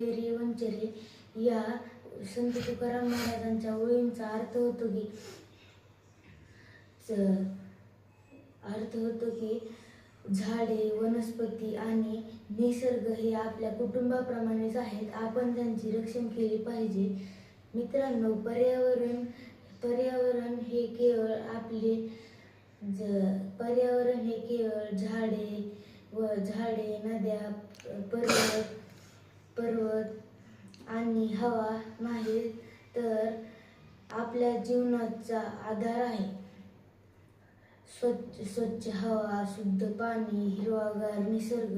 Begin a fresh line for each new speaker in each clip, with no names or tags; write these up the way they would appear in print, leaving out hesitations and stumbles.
रे वंचरे या संत तुकाराम महाराजांच्या ओळींचा अर्थ होतो की झाडे, वनस्पती आणि निसर्ग हे आपल्या कुटुंबाप्रमाणेच आहेत. आपण त्यांची रक्षण केले पाहिजे. मित्रांनो, पर्यावरण हे केवळ झाडे, नद्या, पर्वत आणि हवा नाही, तर आपल्या जीवनाचा आधार आहे. स्वच्छ हवा, शुद्ध पाणी, हिरवागार निसर्ग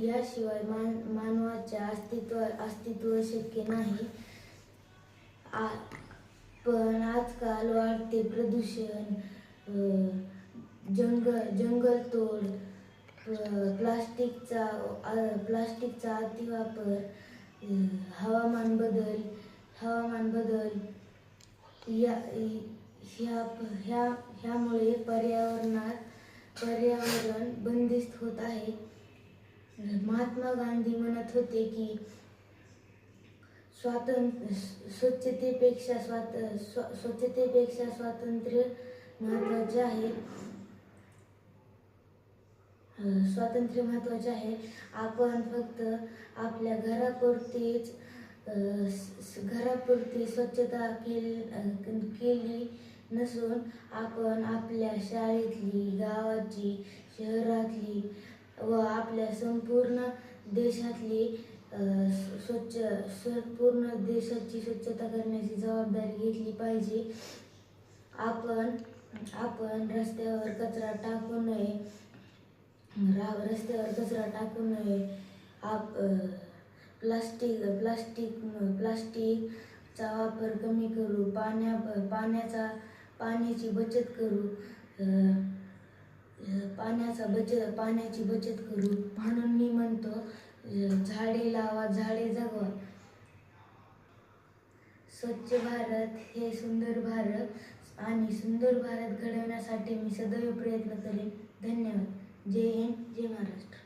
याशिवाय मानवाचे अस्तित्व शक्य नाही. पण आजकाल वाढते प्रदूषण, जंगलतोड, प्लास्टिकचा अतिवापर, हवामान बदल ह्यामुळे पर्यावरण बंदिस्त होत आहे. महात्मा गांधी म्हणत होते की स्वच्छतेपेक्षा स्वातंत्र्य महत्त्वाचे आहे. आपण फक्त आपल्या घरापुरती स्वच्छता केली नसून आपण आपल्या शाळेतली, गावाची, शहरातली व आपल्या संपूर्ण देशाची स्वच्छता करण्याची जबाबदारी घेतली पाहिजे. आपण रस्त्यावर कचरा टाकू नये. प्लास्टिकचा वापर कमी करू. पाण्याची बचत करू. म्हणून मी म्हणतो, झाडे लावा, झाडे जगवा. स्वच्छ भारत हे सुंदर भारत आणि सुंदर भारत घडवण्यासाठी मी सदैव प्रयत्न करेन. धन्यवाद. जय हिंद, जय महाराष्ट्र.